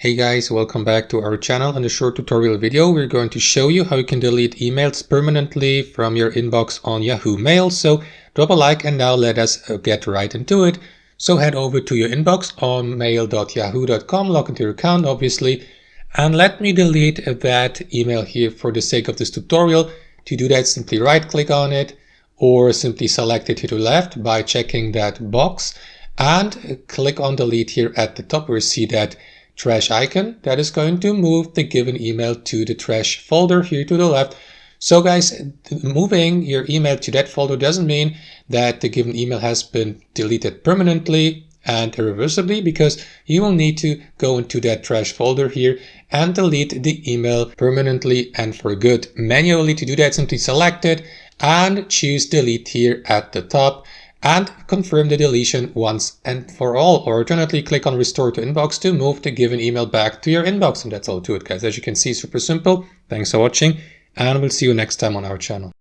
Hey guys, welcome back to our channel. In the short tutorial video, we're going to show you how you can delete emails permanently from your inbox on Yahoo Mail. So drop a like and now let us get right into it. So head over to your inbox on mail.yahoo.com, log into your account obviously, and let me delete that email here for the sake of this tutorial. To do that, simply right click on it or simply select it to the left by checking that box and click on delete here at the top where you see that trash icon. That is going to move the given email to the trash folder here to the left. So guys, moving your email to that folder doesn't mean that the given email has been deleted permanently and irreversibly, because you will need to go into that trash folder here and delete the email permanently and for good. Manually, to do that, simply select it and choose delete here at the top and confirm the deletion once and for all, or alternately click on restore to inbox to move the given email back to your inbox. And that's all to it, guys. As you can see, super simple. Thanks for watching, and we'll see you next time on our channel.